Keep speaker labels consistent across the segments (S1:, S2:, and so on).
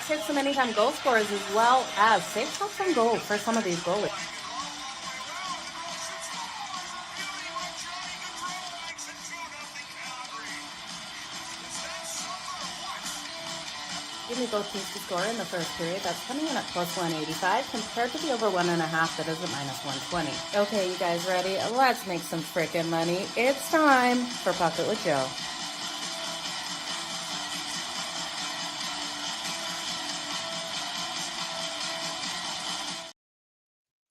S1: Let's hit some anytime goal scorers as well as safe shots on goal for some of these goalies. Give me both teams to score in the first period. That's coming in at plus 185 compared to the over 1.5 that is at minus 120. Okay, you guys ready? Let's make some freaking money. It's time for Pocket with Jo.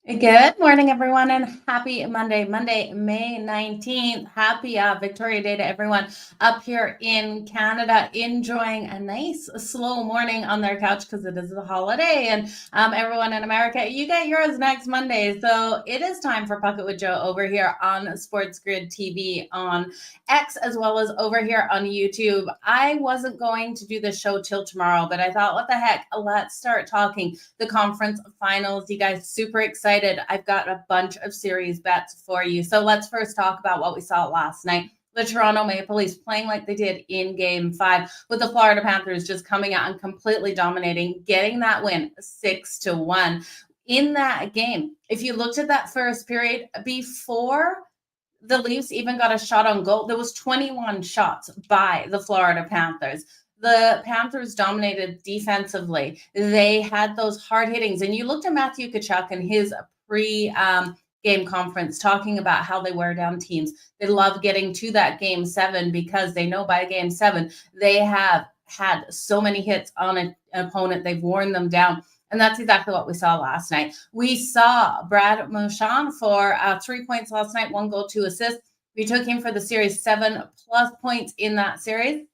S1: Good morning, everyone, and happy Monday, May 19th. Happy Victoria Day to everyone up here in Canada, enjoying a nice slow morning on their couch because it is a holiday. And everyone in America, you get yours next Monday. So it is time for Pocket with Jo over here on SportsGrid TV on X, as well as over here on YouTube. I wasn't going to do the show till tomorrow, but I thought, what the heck, let's start talking the conference finals. You guys super excited. I've got a bunch of series bets for you. So let's first talk about what we saw last night. The Toronto Maple Leafs playing like they did in Game 5, with the Florida Panthers just coming out and completely dominating, getting that win 6-1 in that game. If you looked at that first period, before the Leafs even got a shot on goal, there was 21 shots by the Florida Panthers. The Panthers dominated defensively. They had those hard hittings. And you looked at Matthew Tkachuk and his pre-game conference talking about how they wear down teams. They love getting to that Game 7 because they know by Game 7 they have had so many hits on an opponent. They've worn them down. And that's exactly what we saw last night. We saw Brad Marchand for 3 points last night, 1 goal, 2 assists. We took him for the series, 7+ points in that series.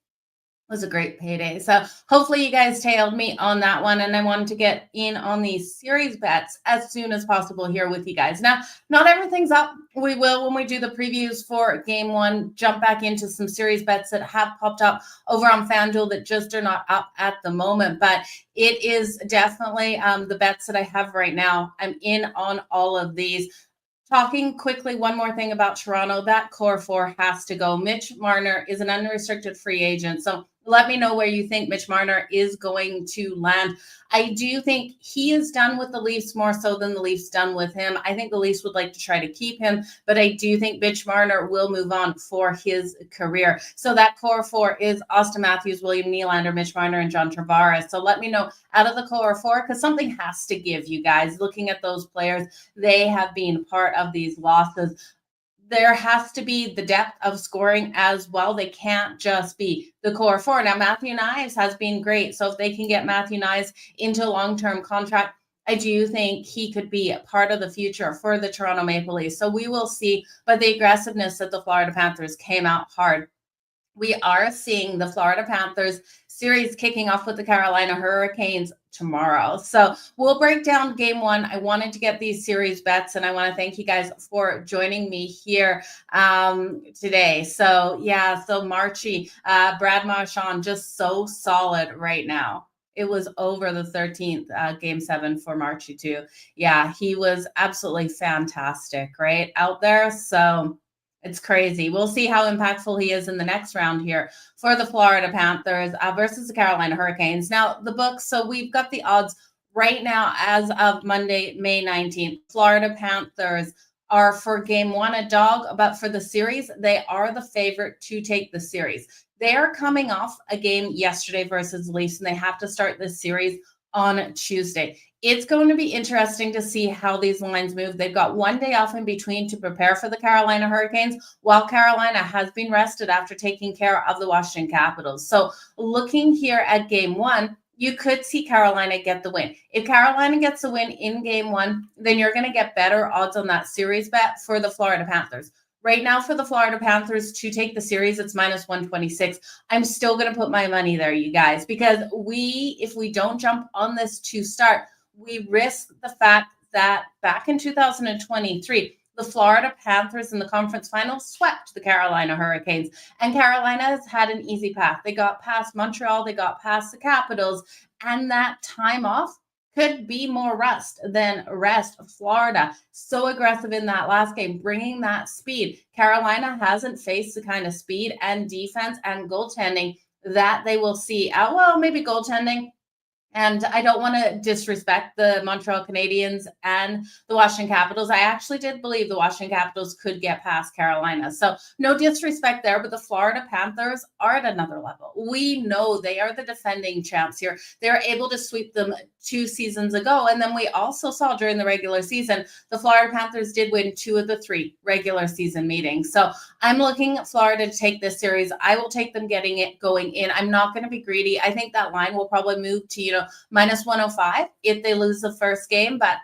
S1: Was a great payday. So hopefully you guys tailed me on that one. And I wanted to get in on these series bets as soon as possible here with you guys. Now, not everything's up. We will, when we do the previews for Game 1, jump back into some series bets that have popped up over on FanDuel that just are not up at the moment. But it is definitely the bets that I have right now. I'm in on all of these. Talking quickly, one more thing about Toronto, that core 4 has to go. Mitch Marner is an unrestricted free agent. So let me know where you think Mitch Marner is going to land. I do think he is done with the Leafs more so than the Leafs done with him. I think the Leafs would like to try to keep him, but I do think Mitch Marner will move on for his career. So that core 4 is Austin Matthews, William Nylander, Mitch Marner, and John Tavares. So let me know out of the core 4, because something has to give, you guys. Looking at those players, they have been part of these losses. There has to be the depth of scoring as well. They can't just be the core 4. Now, Matthew Knies has been great. So if they can get Matthew Knies into a long-term contract, I do think he could be a part of the future for the Toronto Maple Leafs. So we will see. But the aggressiveness of the Florida Panthers came out hard. We are seeing the Florida Panthers series kicking off with the Carolina Hurricanes tomorrow. So we'll break down Game 1. I wanted to get these series bets, and I want to thank you guys for joining me here today. So yeah, so Brad Marchand, just so solid right now. It was over the 13th, Game 7 for Marchie too. Yeah, he was absolutely fantastic, right out there. So it's crazy. We'll see how impactful he is in the next round here for the Florida Panthers versus the Carolina Hurricanes. Now, the books, so we've got the odds right now as of Monday, May 19th. Florida Panthers are for Game 1 a dog, but for the series, they are the favorite to take the series. They are coming off a game yesterday versus Leafs, and they have to start this series on Tuesday. It's going to be interesting to see how these lines move. They've got 1 day off in between to prepare for the Carolina Hurricanes, while Carolina has been rested after taking care of the Washington Capitals. So looking here at Game 1, you could see Carolina get the win. If Carolina gets the win in Game 1, then you're going to get better odds on that series bet for the Florida Panthers. Right now, for the Florida Panthers to take the series, it's minus 126. I'm still going to put my money there, you guys, because if we don't jump on this to start, we risk the fact that back in 2023, the Florida Panthers in the conference finals swept the Carolina Hurricanes, and Carolina has had an easy path. They got past Montreal, they got past the Capitals, and that time off could be more rust than rest. Florida, so aggressive in that last game, bringing that speed. Carolina hasn't faced the kind of speed and defense and goaltending that they will see. Well, maybe goaltending. And I don't want to disrespect the Montreal Canadiens and the Washington Capitals. I actually did believe the Washington Capitals could get past Carolina. So no disrespect there, but the Florida Panthers are at another level. We know they are the defending champs here. They're able to sweep them 2 seasons ago. And then we also saw during the regular season, the Florida Panthers did win 2 of the 3 regular season meetings. So I'm looking at Florida to take this series. I will take them getting it going in. I'm not going to be greedy. I think that line will probably move to, minus 105 if they lose the first game, but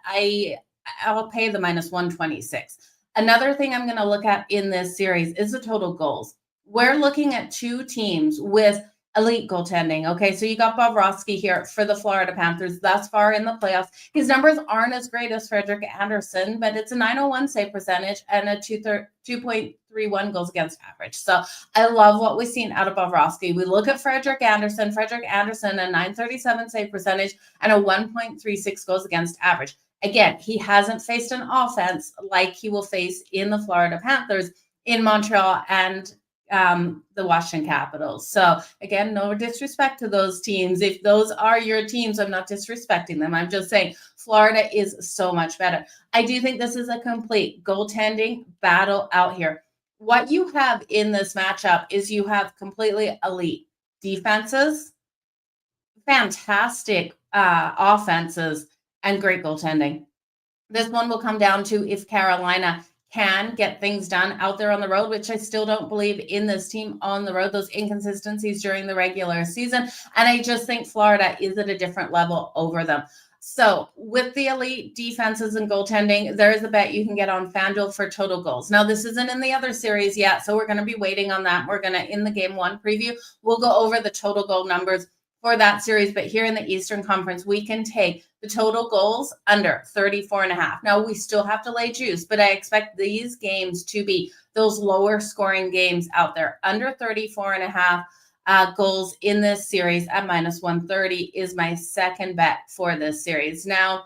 S1: I'll pay the minus 126. Another thing I'm going to look at in this series is the total goals. We're looking at 2 teams with elite goaltending. Okay, so you got Bobrovsky here for the Florida Panthers thus far in the playoffs. His numbers aren't as great as Frederik Andersen, but it's a 901 save percentage and a 2.31 goals against average. So I love what we've seen out of Bobrovsky. We look at Frederik Andersen, a 937 save percentage and a 1.36 goals against average. Again, he hasn't faced an offense like he will face in the Florida Panthers in Montreal and the Washington Capitals. So again, no disrespect to those teams. If those are your teams, I'm not disrespecting them. I'm just saying Florida is so much better. I do think this is a complete goaltending battle out here. What you have in this matchup is you have completely elite defenses, fantastic offenses, and great goaltending. This one will come down to if Carolina can get things done out there on the road, which I still don't believe in this team on the road, those inconsistencies during the regular season. And I just think Florida is at a different level over them. So with the elite defenses and goaltending, there is a bet you can get on FanDuel for total goals. Now, this isn't in the other series yet, so we're going to be waiting on that. We're going to, in the game 1 preview, we'll go over the total goal numbers for that series. But here in the Eastern Conference, we can take the total goals under 34.5. Now, we still have to lay juice, but I expect these games to be those lower scoring games out there. Under 34.5 goals in this series at minus 130 is my second bet for this series. Now,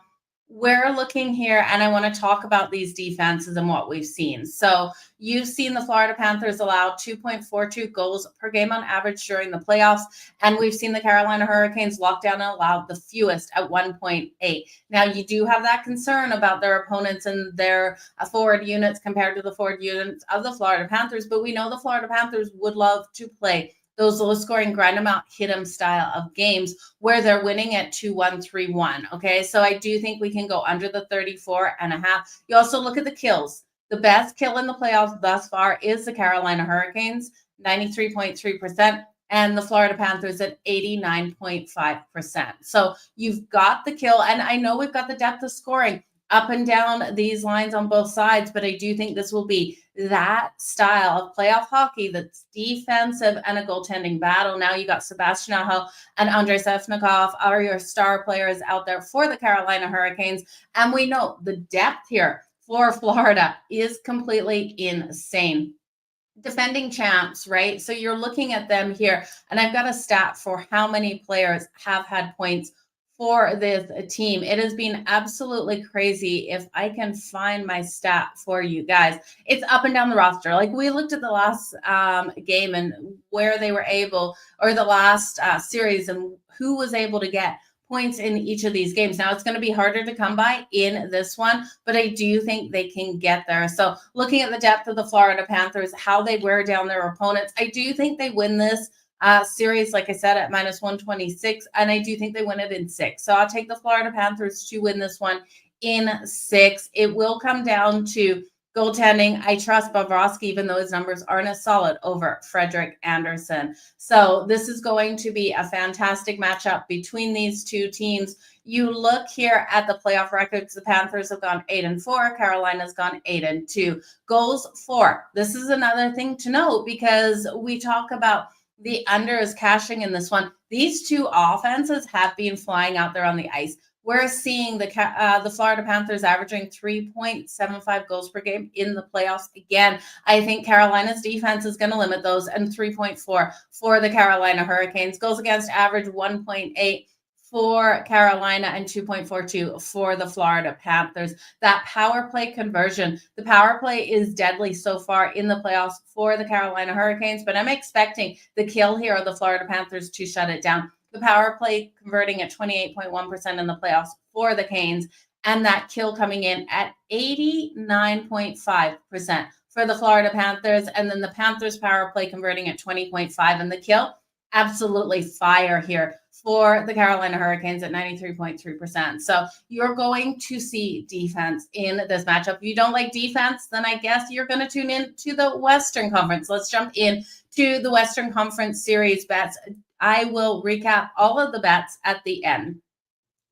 S1: we're looking here, and I want to talk about these defenses and what we've seen. So you've seen the Florida Panthers allow 2.42 goals per game on average during the playoffs, and we've seen the Carolina Hurricanes lock down and allow the fewest at 1.8. Now, you do have that concern about their opponents and their forward units compared to the forward units of the Florida Panthers, but we know the Florida Panthers would love to play those low-scoring, grind-them-out, hit-them style of games where they're winning at 2-1-3-1, okay? So I do think we can go under the 34.5. You also look at the kills. The best kill in the playoffs thus far is the Carolina Hurricanes, 93.3%, and the Florida Panthers at 89.5%. So you've got the kill, and I know we've got the depth of scoring up and down these lines on both sides, but I do think this will be that style of playoff hockey that's defensive and a goaltending battle. Now you got Sebastian Aho and Andrei Svechnikov are your star players out there for the Carolina Hurricanes, and we know the depth here for Florida is completely insane. Defending champs, right? So you're looking at them here, and I've got a stat for how many players have had points for this team. It has been absolutely crazy. If I can find my stat for you guys, it's up and down the roster. Like we looked at the last game and where they were able, or the last series, and who was able to get points in each of these games. Now it's going to be harder to come by in this one, but I do think they can get there. So looking at the depth of the Florida Panthers, how they wear down their opponents, I do think they win this series, like I said, at minus 126, and I do think they win it in 6. So I'll take the Florida Panthers to win this one in 6. It will come down to goaltending. I trust Bobrovsky, even though his numbers aren't as solid over Frederik Andersen. So this is going to be a fantastic matchup between these two teams. You look here at the playoff records. The Panthers have gone 8-4. Carolina's gone 8-2. Goals for. This is another thing to note because we talk about the under is cashing in this one. These two offenses have been flying out there on the ice. We're seeing the Florida Panthers averaging 3.75 goals per game in the playoffs. Again, I think Carolina's defense is going to limit those, and 3.4 for the Carolina Hurricanes. Goals against average 1.8 for Carolina and 2.42 for the Florida Panthers. That power play conversion, the power play is deadly so far in the playoffs for the Carolina Hurricanes, but I'm expecting the kill here of the Florida Panthers to shut it down. the power play converting at 28.1% in the playoffs for the Canes, and that kill coming in at 89.5% for the Florida Panthers. And then the Panthers power play converting at 20.5 and the kill. Absolutely fire here for the Carolina Hurricanes at 93.3%. So you're going to see defense in this matchup. If you don't like defense, then I guess you're going to tune in to the Western Conference. Let's jump in to the Western Conference series bets. I will recap all of the bets at the end.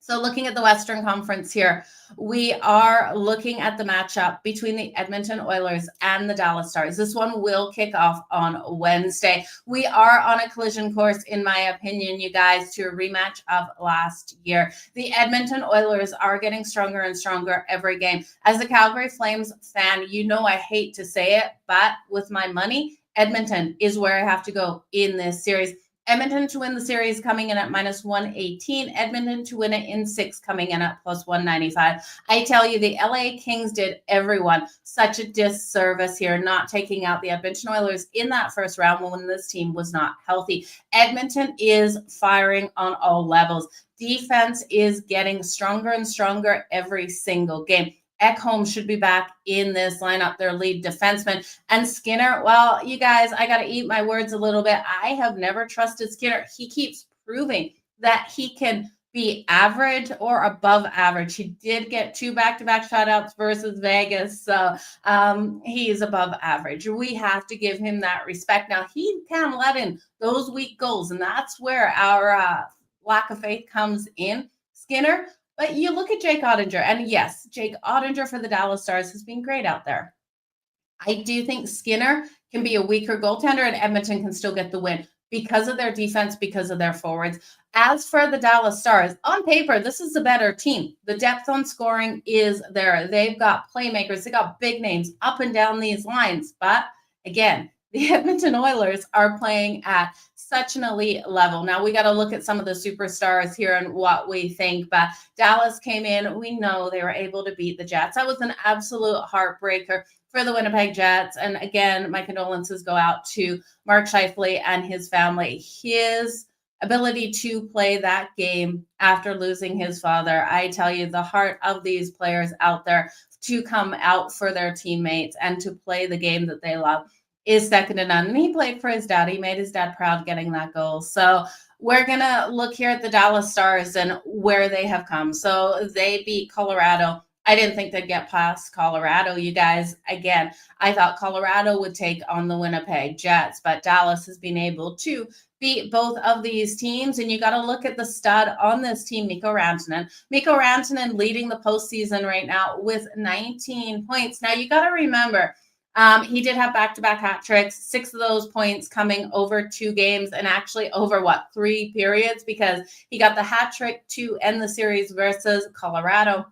S1: So looking at the Western Conference here, we are looking at the matchup between the Edmonton Oilers and the Dallas Stars. This one will kick off on Wednesday. We are on a collision course, in my opinion, you guys, to a rematch of last year. The Edmonton Oilers are getting stronger and stronger every game. As a Calgary Flames fan, you know I hate to say it, but with my money, Edmonton is where I have to go in this series. Edmonton to win the series coming in at minus 118. Edmonton to win it in 6 coming in at plus 195. I tell you, the LA Kings did everyone such a disservice here, not taking out the Edmonton Oilers in that first round when this team was not healthy. Edmonton is firing on all levels. Defense is getting stronger and stronger every single game. Ekholm should be back in this lineup, their lead defenseman. And Skinner, well, you guys, I got to eat my words a little bit. I have never trusted Skinner. He keeps proving that he can be average or above average. He did get 2 back-to-back shutouts versus Vegas, so he's above average. We have to give him that respect. Now, he can let in those weak goals, and that's where our lack of faith comes in. Skinner, but you look at Jake Oettinger, and yes, Jake Oettinger for the Dallas Stars has been great out there. I do think Skinner can be a weaker goaltender, and Edmonton can still get the win because of their defense, because of their forwards. As for the Dallas Stars, on paper, this is a better team. The depth on scoring is there. They've got playmakers. They got big names up and down these lines. But again, the Edmonton Oilers are playing at such an elite level. Now, we got to look at some of the superstars here and what we think. But Dallas came in. We know they were able to beat the Jets. That was an absolute heartbreaker for the Winnipeg Jets. And again, my condolences go out to Mark Scheifele and his family. His ability to play that game after losing his father, I tell you, the heart of these players out there to come out for their teammates and to play the game that they love is second to none. And he played for his dad. He made his dad proud getting that goal. So we're going to look here at the Dallas Stars and where they have come. So they beat Colorado. I didn't think they'd get past Colorado, you guys. Again, I thought Colorado would take on the Winnipeg Jets, but Dallas has been able to beat both of these teams. And you got to look at the stud on this team, Mikko Rantanen. Mikko Rantanen leading the postseason right now with 19 points. Now, you got to remember, he did have back-to-back hat tricks, 6 of those points coming over 2 games and actually over 3 periods, because he got the hat trick to end the series versus Colorado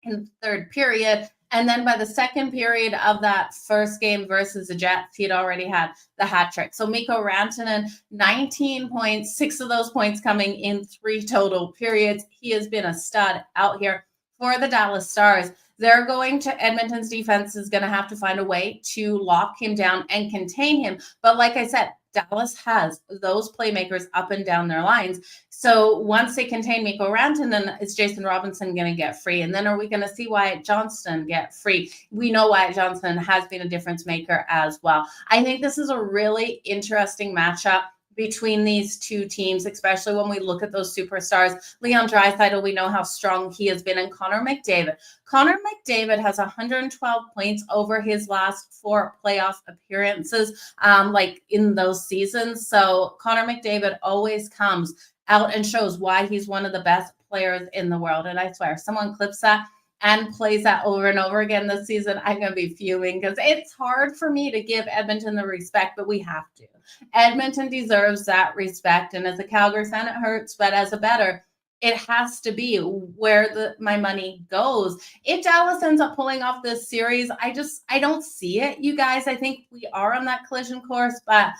S1: in the third period. And then by the second period of that first game versus the Jets, he had already had the hat trick. So Mikko Rantanen, 19 points, 6 of those points coming in 3 total periods. He has been a stud out here for the Dallas Stars. They're going to Edmonton's defense is going to have to find a way to lock him down and contain him. But like I said, Dallas has those playmakers up and down their lines. So once they contain Mikko Rantanen, is Jason Robinson going to get free? And then are we going to see Wyatt Johnston get free? We know Wyatt Johnston has been a difference maker as well. I think this is a really interesting matchup between these two teams, especially when we look at those superstars. Leon Draisaitl, we know how strong he has been, and Connor McDavid. Connor McDavid has 112 points over his last 4 playoff appearances, like in those seasons. So Connor McDavid always comes out and shows why he's one of the best players in the world. And I swear, someone clips that and plays that over and over again this season, I'm going to be fuming, because it's hard for me to give Edmonton the respect, but we have to. Edmonton deserves that respect. And as a Calgary fan, it hurts, but as a bettor, it has to be where my money goes. If Dallas ends up pulling off this series, I don't see it, you guys. I think we are on that collision course, but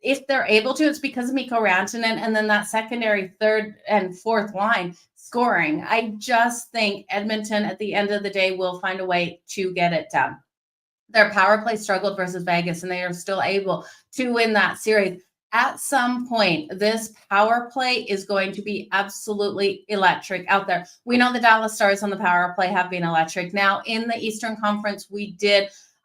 S1: if they're able to, it's because of Mikko Rantanen and then that secondary third and fourth line scoring. I just think Edmonton at the end of the day will find a way to get it done. Their power play struggled versus Vegas, and they are still able to win that series. At some point, this power play is going to be absolutely electric out there. We know the Dallas Stars on the power play have been electric. Now, in the Eastern Conference,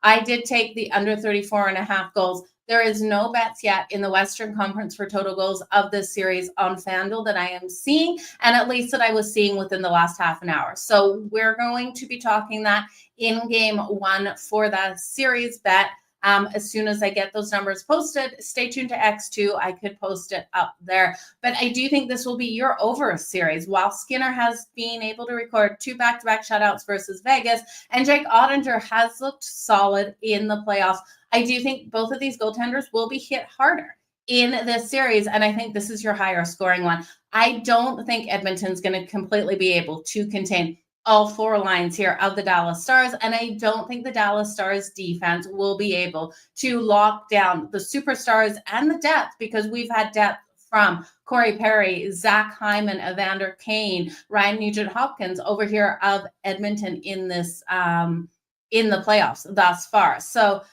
S1: I did take the under 34.5 goals. There is no bets yet in the Western Conference for total goals of this series on FanDuel that I am seeing, and at least that I was seeing within the last half an hour. So we're going to be talking that in game one for the series bet. As soon as I get those numbers posted, stay tuned to X2. I could post it up there. But I do think this will be your over series. While Skinner has been able to record 2 back-to-back shutouts versus Vegas, and Jake Ottinger has looked solid in the playoffs, I do think both of these goaltenders will be hit harder in this series, and I think this is your higher scoring one. I don't think Edmonton's going to completely be able to contain all 4 lines here of the Dallas Stars. And I don't think the Dallas Stars defense will be able to lock down the superstars and the depth, because we've had depth from Corey Perry, Zach Hyman, Evander Kane, Ryan Nugent-Hopkins over here of Edmonton in this in the playoffs thus far. So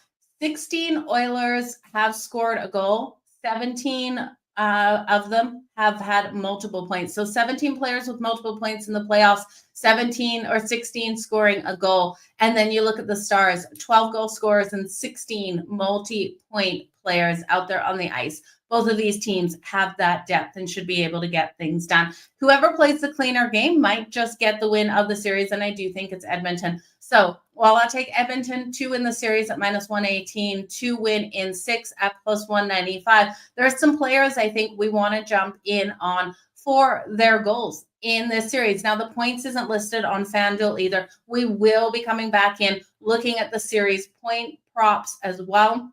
S1: 16 Oilers have scored a goal. 17 of them have had multiple points. So 17 players with multiple points in the playoffs, 17 or 16 scoring a goal. And then you look at the Stars, 12 goal scorers and 16 multi-point players out there on the ice. Both of these teams have that depth and should be able to get things done. Whoever plays the cleaner game might just get the win of the series, and I do think it's Edmonton. So while I'll take Edmonton to win the series at -118, to win in 6 at +195, there are some players I think we want to jump in on for their goals in this series. Now, the points isn't listed on FanDuel either. We will be coming back in looking at the series point props as well,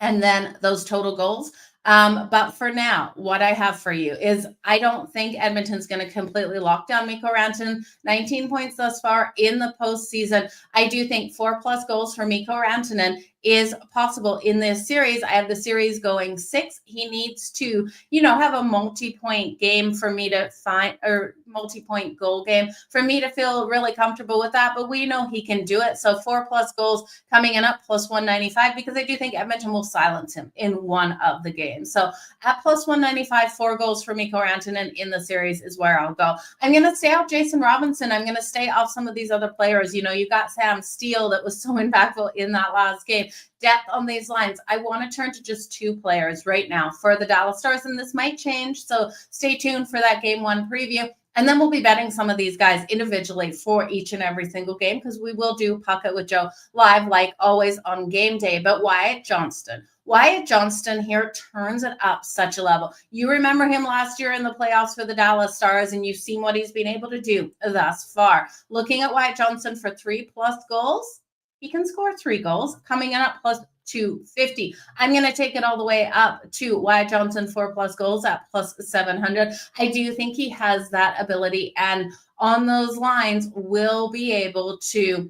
S1: and then those total goals. But for now, what I have for you is I don't think Edmonton's going to completely lock down Mikko Rantanen. 19 points thus far in the postseason. I do think 4+ goals for Mikko Rantanen is possible in this series. I have the series going 6. He needs to, have a multi-point game for me to find, or multi-point goal game for me to feel really comfortable with that. But we know he can do it. So 4+ goals coming in up +195, because I do think Edmonton will silence him in one of the games. So at +195, 4 goals for Mikko Rantanen in the series is where I'll go. I'm going to stay off Jason Robinson. I'm going to stay off some of these other players. You got Sam Steele that was so impactful in that last game. Depth on these lines. I want to turn to just 2 players right now for the Dallas Stars, and this might change. So stay tuned for that game 1 preview. And then we'll be betting some of these guys individually for each and every single game, because we will do Puck It with Joe live, like always, on game day. But Wyatt Johnston here turns it up such a level. You remember him last year in the playoffs for the Dallas Stars, and you've seen what he's been able to do thus far. Looking at Wyatt Johnston for 3+ goals, he can score 3 goals, coming in at +250. I'm going to take it all the way up to Wyatt Johnston 4+ goals at +700. I do think he has that ability, and on those lines will be able to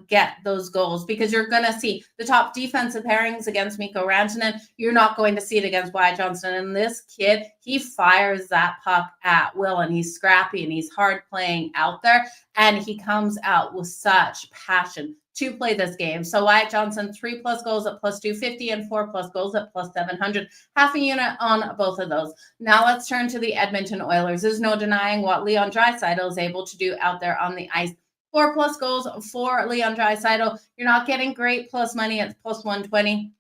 S1: get those goals, because you're going to see the top defensive pairings against Mikko Rantanen. You're not going to see it against Wyatt Johnston. And this kid, he fires that puck at will, and he's scrappy and he's hard playing out there, and he comes out with such passion to play this game. So Wyatt Johnston, 3+ goals at +250 and 4+ goals at +700. Half a unit on both of those. Now let's turn to the Edmonton Oilers. There's no denying what Leon Draisaitl is able to do out there on the ice. 4+ goals for Leon Draisaitl. You're not getting great plus money at +120.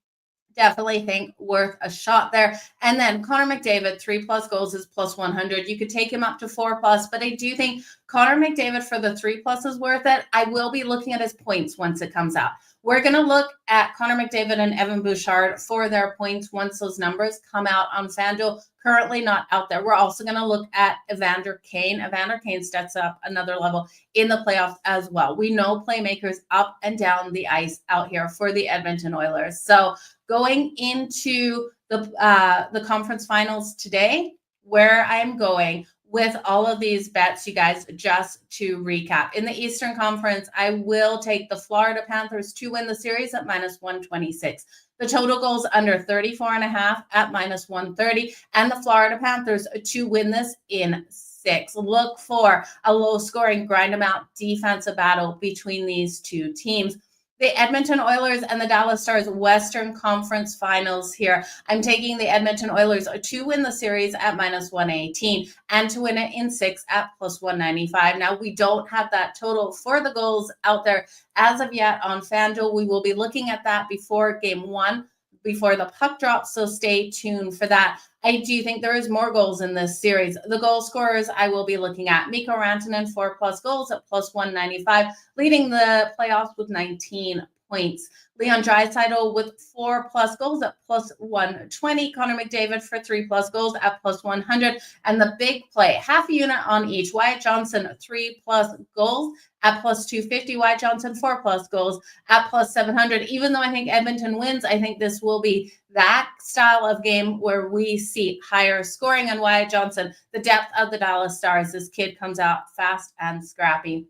S1: Definitely think worth a shot there. And then Connor McDavid, 3+ goals is +100. You could take him up to 4+, but I do think Connor McDavid for the 3+ is worth it. I will be looking at his points once it comes out. We're going to look at Connor McDavid and Evan Bouchard for their points once those numbers come out on FanDuel. Currently not out there. We're also going to look at Evander Kane. Evander Kane steps up another level in the playoffs as well. We know playmakers up and down the ice out here for the Edmonton Oilers. So going into the conference finals today, where I'm going with all of these bets, you guys, just to recap. In the Eastern Conference, I will take the Florida Panthers to win the series at -126. The total goals under 34.5 at -130, and the Florida Panthers to win this in 6. Look for a low-scoring, grind-them-out defensive battle between these two teams. the Edmonton Oilers and the Dallas Stars Western Conference Finals here. I'm taking the Edmonton Oilers to win the series at -118 and to win it in 6 at +195. Now, we don't have that total for the goals out there as of yet on FanDuel. We will be looking at that before game one, before the puck drops, so stay tuned for that. I do think there is more goals in this series. The goal scorers I will be looking at: Mikko Rantanen, 4+ goals at +195, leading the playoffs with 19 points. Leon Draisaitl with 4+ goals at +120. Connor McDavid for 3+ goals at +100. And the big play, half a unit on each. Wyatt Johnson, 3+ goals at +250. Wyatt Johnson, 4+ goals at +700. Even though I think Edmonton wins, I think this will be that style of game where we see higher scoring. And Wyatt Johnson, the depth of the Dallas Stars. This kid comes out fast and scrappy.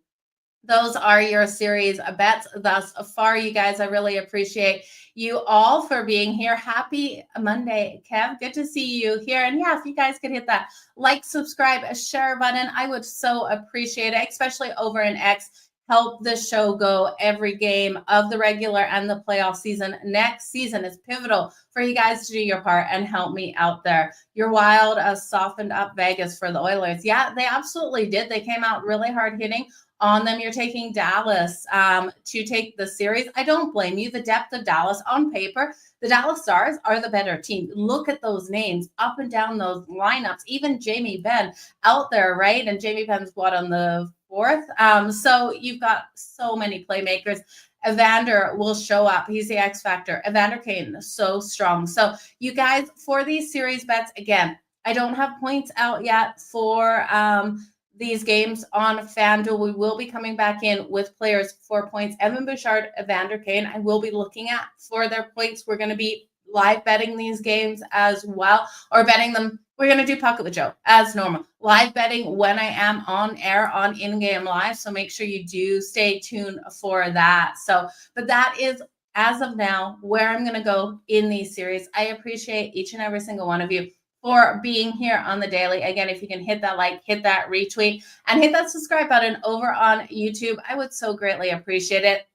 S1: Those are your series bets thus far, you guys. I really appreciate you all for being here. Happy Monday, Kev. Good to see you here. And yeah, if you guys could hit that like, subscribe, share button, I would so appreciate it, especially over in X. Help the show go every game of the regular and the playoff season. Next season is pivotal for you guys to do your part and help me out there. Your Wild softened up Vegas for the Oilers. Yeah, they absolutely did. They came out really hard hitting on them. You're taking Dallas to take the series. I don't blame you. The depth of Dallas on paper, the Dallas Stars are the better team. Look at those names up and down those lineups. Even Jamie Benn out there, right? And Jamie Benn's what, on the fourth? So you've got so many playmakers. Evander will show up. He's the X factor. Evander Kane, so strong. So you guys, for these series bets, again, I don't have points out yet for these games on FanDuel. We will be coming back in with players for points. Evan Bouchard, Evander Kane, I will be looking at for their points. We're going to be live betting these games as well, or betting them. We're going to do Pocket with Joe as normal. Live betting when I am on air on in-game live. So make sure you do stay tuned for that. So, but that is, as of now, where I'm going to go in these series. I appreciate each and every single one of you for being here on the daily. Again, if you can hit that like, hit that retweet, and hit that subscribe button over on YouTube, I would so greatly appreciate it.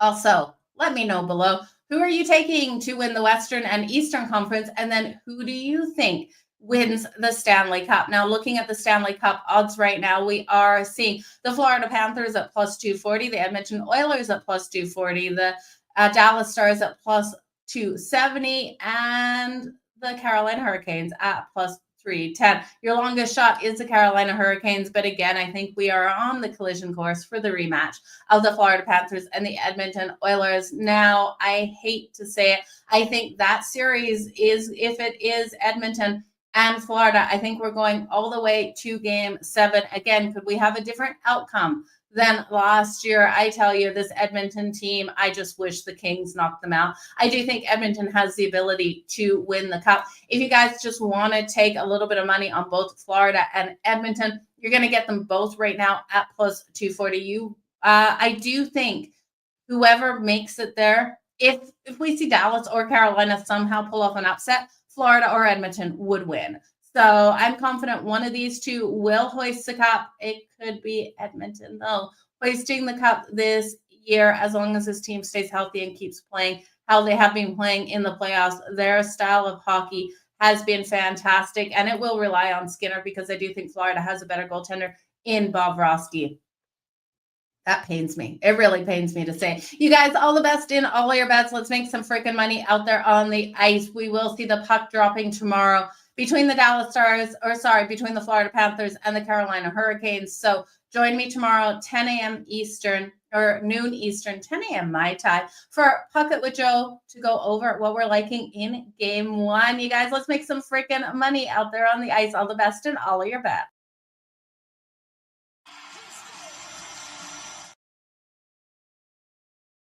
S1: Also, let me know below, who are you taking to win the Western and Eastern Conference? And then who do you think wins the Stanley Cup? Now, looking at the Stanley Cup odds right now, we are seeing the Florida Panthers at +240, the Edmonton Oilers at +240, the Dallas Stars at +270, and the Carolina Hurricanes at +310. Your longest shot is the Carolina Hurricanes, but again, I think we are on the collision course for the rematch of the Florida Panthers and the Edmonton Oilers. Now, I hate to say it, I think that series is, if it is Edmonton and Florida, I think we're going all the way to game 7. Again, could we have a different outcome than last year? I tell you, this Edmonton team, I just wish the Kings knocked them out. I do think Edmonton has the ability to win the cup. If you guys just want to take a little bit of money on both Florida and Edmonton, you're going to get them both right now at +240. I do think whoever makes it there, if we see Dallas or Carolina somehow pull off an upset, Florida or Edmonton would win. So I'm confident one of these two will hoist the cup. It could be Edmonton, though, hoisting the cup this year, as long as this team stays healthy and keeps playing how they have been playing in the playoffs. Their style of hockey has been fantastic, and it will rely on Skinner, because I do think Florida has a better goaltender in Bobrovsky. That pains me. It really pains me to say. You guys, all the best in all your bets. Let's make some freaking money out there on the ice. We will see the puck dropping tomorrow between the Dallas Stars, between the Florida Panthers and the Carolina Hurricanes. So join me tomorrow, 10 a.m. Eastern, or noon Eastern, 10 a.m. my time, for Pocket with Joe to go over what we're liking in game 1. You guys, let's make some freaking money out there on the ice. All the best in all of your bets.